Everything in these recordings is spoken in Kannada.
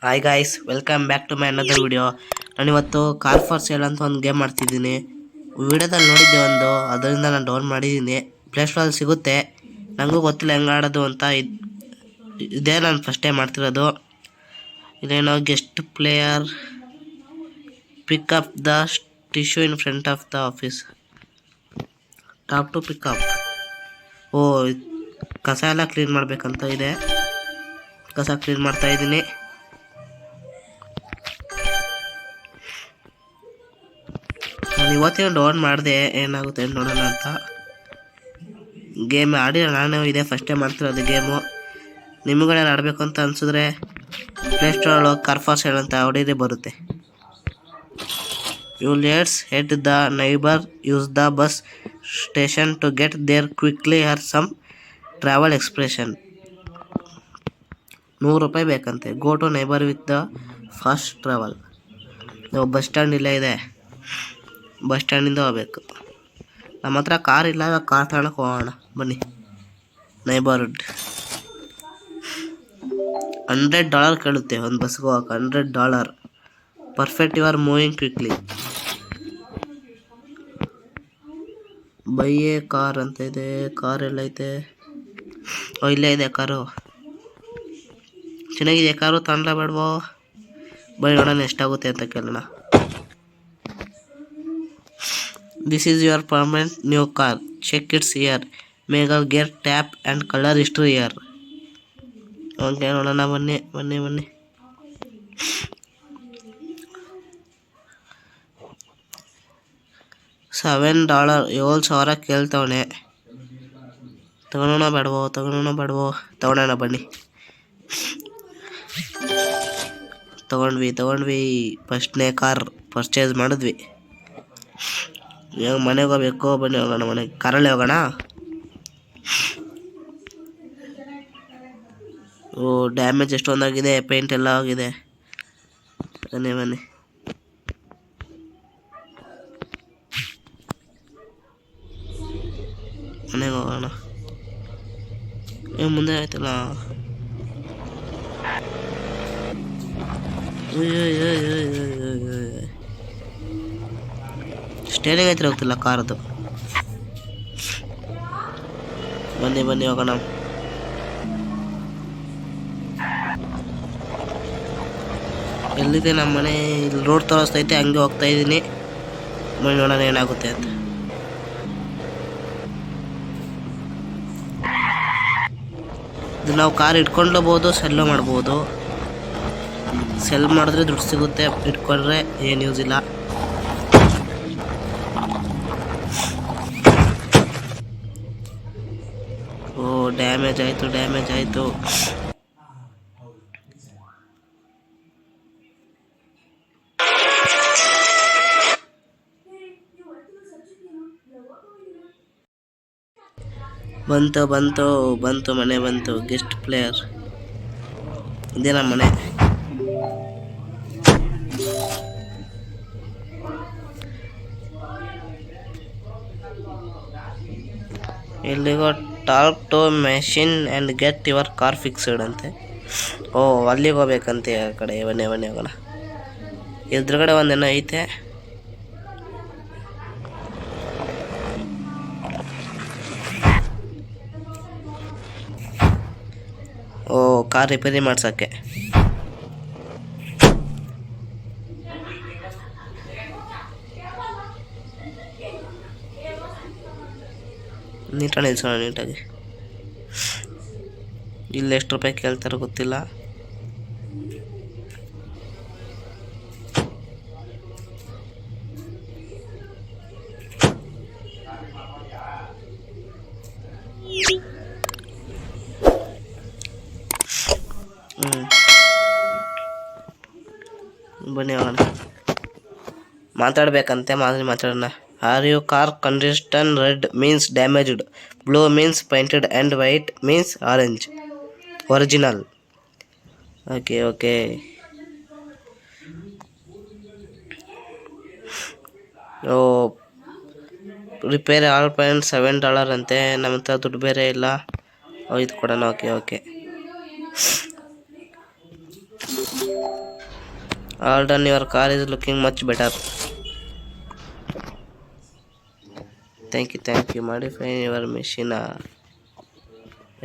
Hi guys, welcome back to my another video. ನಾನಿವತ್ತು ಕಾರ್ ಫಾರ್ ಸೇಲ್ ಅಂತ ಒಂದು ಗೇಮ್ ಮಾಡ್ತಿದ್ದೀನಿ. ವಿಡಿಯೋದಲ್ಲಿ ನೋಡಿದ್ದೆ ಒಂದು, ಅದರಿಂದ ನಾನು ಡೌನ್ ಮಾಡಿದ್ದೀನಿ. ಪ್ಲೇಸ್ಟೋರಲ್ಲಿ ಸಿಗುತ್ತೆ. ನನಗೂ ಗೊತ್ತಿಲ್ಲ ಹೆಂಗೆ ಆಡೋದು ಅಂತ. ಇದೇ ನಾನು ಫಸ್ಟ್ ಟೈಮ್ ಮಾಡ್ತಿರೋದು. ಇದೇನೋ guest player pick up the tissue in front of the office. Top to pick up. Oh, ಕಸ ಎಲ್ಲ ಕ್ಲೀನ್ ಮಾಡಬೇಕಂತ ಇದೆ. ಕಸ ಕ್ಲೀನ್ ಮಾಡ್ತಾ ಇದ್ದೀನಿ. ನಾನು ಇವತ್ತಿನ ಡೌನ್ ಮಾಡಿದೆ, ಏನಾಗುತ್ತೆ ನೋಡೋಣ ಅಂತ. ಗೇಮ್ ಆಡಿರೋ ನಾನು ಇದೆ ಫಸ್ಟ್ ಟೈಮ್ ಮಾಡ್ತಿರೋದು ಗೇಮು. ನಿಮಗಳೇನು ಆಡಬೇಕು ಅಂತ ಅನಿಸಿದ್ರೆ ಪ್ಲೇಸ್ಟೋರಲ್ಲಿ ಹೋಗಿ ಕಾರ್ ಫಾರ್ ಸೇಲ್ ಅಂತ ಹೊಡೀರಿ, ಬರುತ್ತೆ. You let's head the neighbour use the bus station to get there quickly are some travel expression. 100 ರೂಪಾಯಿ ಬೇಕಂತೆ. Go to neighbour with the fast travel. Bus stand ಇಲ್ಲೇ ಇದೆ, ಬಸ್ ಸ್ಟ್ಯಾಂಡಿಂದ ಹೋಗ್ಬೇಕು. ನಮ್ಮ ಹತ್ರ ಕಾರ್ ಇಲ್ಲ, ಇವಾಗ ಕಾರ್ ತಗೊಳಕ್ಕೆ ಹೋಗೋಣ ಬನ್ನಿ. ನೈಬರ್ಹುಡ್ $100 ಕೇಳುತ್ತೆ ಒಂದು ಬಸ್ಗೆ ಹೋಗಕ್ಕೆ. $100. Perfect, you are moving quickly. By a car ಅಂತ ಇದೆ. ಕಾರ್ ಎಲ್ಲೈತೆ? ಇಲ್ಲೇ ಇದೆ ಕಾರು. ಚೆನ್ನಾಗಿದೆ ಕಾರು, ತಗೊಂಡ್ಲ ಬೇಡವೋ? ಬೈ ನೋಡೋಣ ಎಷ್ಟಾಗುತ್ತೆ ಅಂತ ಕೇಳೋಣ. This is your permanent new car. Check its here. Megal gear tap and color history here. Okay, ನೋಡೋಣ ಬನ್ನಿ. $7. 7,000 ಕೇಳ್ತವನೆ. ತಗೊಳೋಣ ಬೇಡವೋ? ತಗೊಳೋಣ ಬನ್ನಿ. ತಗೊಂಡ್ವಿ. ಫಸ್ಟ್ನೇ ಕಾರ್ ಪರ್ಚೇಸ್ ಮಾಡಿದ್ವಿ. ಇವಾಗ ಮನೆಗೆ ಹೋಗ್ಬೇಕು. ಬನ್ನಿ ಹೋಗೋಣ ಮನೆಗೆ. ಕಾರಲ್ಲೇ ಹೋಗೋಣ. ಓ, ಡ್ಯಾಮೇಜ್ ಎಷ್ಟೊಂದಾಗಿದೆ, ಪೇಂಟ್ ಎಲ್ಲ ಆಗಿದೆ. ಬನ್ನಿ ಮನೆಗೆ ಹೋಗೋಣ. ಮುಂದೆ ಆಯ್ತಲ್ಲ. ಸ್ಟೇರಿಂಗ್ ಹತ್ರ ಹೋಗ್ತಿಲ್ಲ ಕಾರದು. ಬನ್ನಿ ಹೋಗೋಣ. ಎಲ್ಲಿದೆ ನಮ್ಮ ಮನೆ? ಇಲ್ಲಿ ರೋಡ್ ತೋರಿಸ್ತೈತೆ, ಹಂಗೆ ಹೋಗ್ತಾ ಇದ್ದೀನಿ. ಬನ್ನಿ ನೋಡೋಣ ಏನಾಗುತ್ತೆ ಅಂತ. ಇದು ನಾವು ಕಾರ್ ಇಟ್ಕೊಂಡ್ಲಬೋದು, ಸೆಲ್ಲು ಮಾಡ್ಬೋದು. ಸೆಲ್ ಮಾಡಿದ್ರೆ ದುಡ್ಡು ಸಿಗುತ್ತೆ, ಇಟ್ಕೊಂಡ್ರೆ ಏನು ಯೂಸ್ ಇಲ್ಲ. ಓ, ಡ್ಯಾಮೇಜ್ ಆಯಿತು. ಬಂತು ಮನೆ ಬಂತು. ಗೆಸ್ಟ್ ಪ್ಲೇಯರ್ ಇದೇ ನಮ್ಮ ಮನೆ. ಎಲ್ಲಿಗೋ talk to machine and get your car fixed ಅಂತೆ. ಓ, ಅಲ್ಲಿಗೆ ಹೋಗ್ಬೇಕಂತೆ. ಆ ಕಡೆ ಬನ್ನಿ ಹೋಗೋಣ. ಎದುರುಗಡೆ ಒಂದೇನೋ ಐತೆ. ಓ, ಕಾರ್ ರಿಪೇರಿ ಮಾಡ್ಸೋಕ್ಕೆ. ನೀಟಾಗಿ ನಿಲ್ಸೋಣ, ನೀಟಾಗಿ. ಇಲ್ಲಿ ಎಷ್ಟು ರೂಪಾಯಿ ಕೇಳ್ತಾರೋ ಗೊತ್ತಿಲ್ಲ. ಬನ್ನಿ ಹೋಗೋಣ. ಮಾತಾಡ್ಬೇಕಂತೆ, ಮಾತಾಡೋಣ. Are you car condition? Red means damaged, blue means painted and white means orange original. Okay. Oh, repair all point $7 ಅಂತೆ. ನಮ್ಮ ಹತ್ರ ದುಡ್ಡು ಬೇರೆ ಇಲ್ಲ. ಇದು ಕೊಡೋಣ. Okay all done, your car is looking much better. Thank you modify your machine.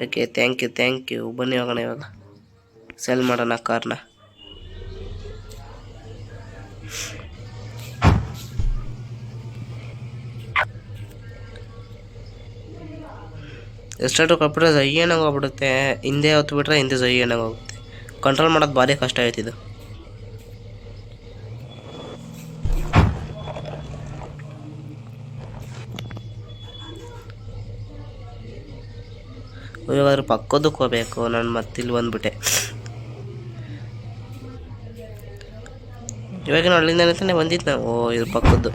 Okay thank you. ಬನ್ನಿ ಹೋಗೋಣ ಇವಾಗ ಸೆಲ್ ಮಾಡೋಣ ಕಾರ್ನ. ಎಷ್ಟಾದ್ರೂ ಕೊಟ್ಬಿಟ್ರೆ ಝಯ್ಯನಾಗಿ ಹೋಗ್ಬಿಡುತ್ತೆ. ಹಿಂದೆ ಹೊತ್ತು ಬಿಟ್ರೆ ಹಿಂದೆ ಝಯ್ಯನಾಗಿ ಹೋಗುತ್ತೆ. ಕಂಟ್ರೋಲ್ ಮಾಡೋದು ಭಾರಿ ಕಷ್ಟ ಆಯ್ತಿದ್ದು. ಇವಾಗಾದ್ರೂ ಪಕ್ಕದಕ್ಕೆ ಹೋಗ್ಬೇಕು. ನಾನು ಮತ್ತಿಲ್ಲಿ ಬಂದ್ಬಿಟ್ಟೆ. ಇವಾಗಿನ ಅಲ್ಲಿಂದ ತಾನೇ ಬಂದಿದ್ದು ನಾವು. ಇದು ಪಕ್ಕದ್ದು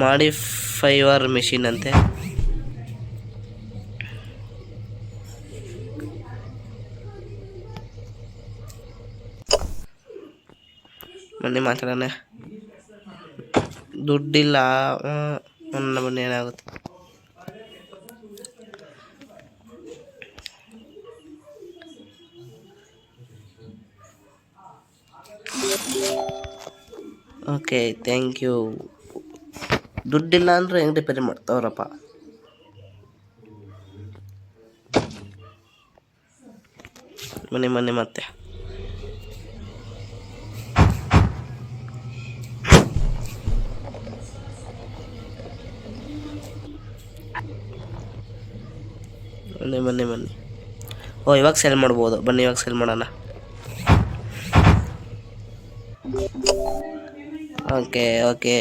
ಮಾಡಿಫೈ ಯುವರ್ ಮೆಷಿನ್ ಅಂತೆ. ಬನ್ನಿ ಮಾತಾಡೋಣ. ದುಡ್ಡಿಲ್ಲ. ಬನ್ನಿ ಏನಾಗುತ್ತೆ. Okay thank you. ದುಡ್ಡಿಲ್ಲ ಅಂದರೆ ಹೆಂಗೆ ರಿಪೇರಿ ಮಾಡ್ತಾವ್ರಪ್ಪ. ಬನ್ನಿ ಮತ್ತೆ ಬನ್ನಿ. ಓ ಇವಾಗ ಸೆಲ್ ಮಾಡ್ಬೋದು. ಬನ್ನಿ ಇವಾಗ ಸೆಲ್ ಮಾಡೋಣ. Okay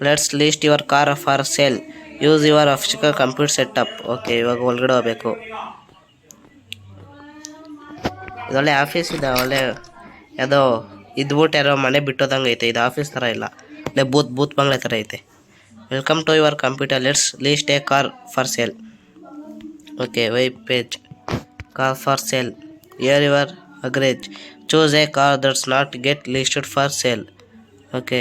let's list your car for sale. Use your official computer setup. Okay ಇವಾಗ ಒಳಗಡೆ ಹೋಗ್ಬೇಕು. ಇದೊಳ್ಳೆ ಆಫೀಸ್ ಇದೆ. ಒಳ್ಳೆ ಯಾವುದೋ ಇದ್ಬಿಟ್ಟು ಯಾರೋ ಮನೆ ಬಿಟ್ಟೋದಂಗೆ ಐತೆ. ಇದು ಆಫೀಸ್ ಥರ ಇಲ್ಲ, ಒಳ್ಳೆ ಬೂತ್ ಬಂಗ್ಲೆ ಥರ ಐತೆ. Welcome to your computer. Let's list a car for sale. Okay web page. Car for sale. Here your garage. Choose a car that's not get listed for sale. Okay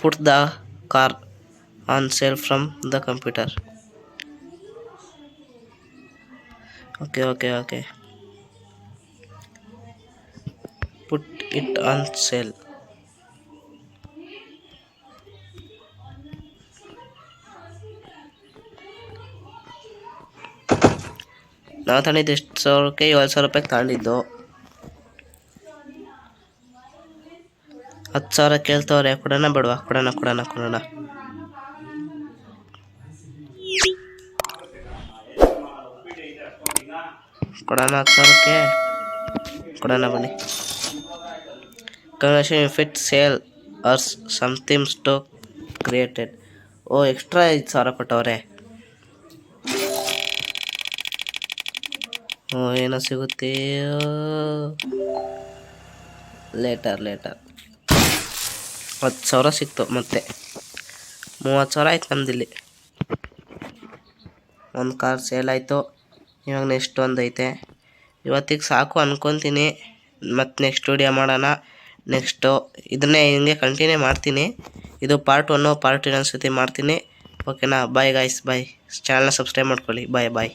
put the car on sale from the computer. Okay put it on sale. ನಾವು ತಂದಿದ್ದು ಎಷ್ಟು ಸಾವಿರಕ್ಕೆ? 7,000 ರೂಪಾಯಿಗೆ ತಗೊಂಡಿದ್ದು. 10,000 ಕೇಳ್ತವ್ರೆ. ಕೊಡೋಣ ಬೇಡವಾ? ಕೊಡೋಣ 10,000ಕ್ಕೆ ಕೊಡೋಣ. ಬನ್ನಿ. ಕಂಗ್ರಾಚುಲೇಷನ್ ಫಿಟ್ ಸೇಲ್ ಅರ್ಸ್ something stock created. Oh extra 5,000 ಕೊಟ್ಟವ್ರೆ. ಏನೋ ಸಿಗುತ್ತೆ ಲೇಟರ್. 10,000 ಸಿಕ್ತು. ಮತ್ತೆ 30,000 ಆಯ್ತು ನಮ್ದಿಲ್ಲಿ. ಒಂದು ಕಾರ್ ಸೇಲ್ ಆಯಿತು. ಇವಾಗ ನೆಕ್ಸ್ಟ್ ಒಂದು ಐತೆ. ಇವತ್ತಿಗೆ ಸಾಕು ಅನ್ಕೊತೀನಿ. ಮತ್ತು ನೆಕ್ಸ್ಟ್ ವಿಡಿಯೋ ಮಾಡೋಣ. ನೆಕ್ಸ್ಟು ಇದನ್ನೇ ಹಿಂಗೆ ಕಂಟಿನ್ಯೂ ಮಾಡ್ತೀನಿ. ಇದು ಪಾರ್ಟ್ 1, ಪಾರ್ಟ್ 2 ಅನ್ಸತಿ ಮಾಡ್ತೀನಿ. ಓಕೆನಾ? ಬಾಯ್ ಗಾಯ್ಸ್, ಬಾಯ್. ಚಾನಲ್ನ ಸಬ್ಸ್ಕ್ರೈಬ್ ಮಾಡ್ಕೊಳ್ಳಿ. ಬಾಯ್.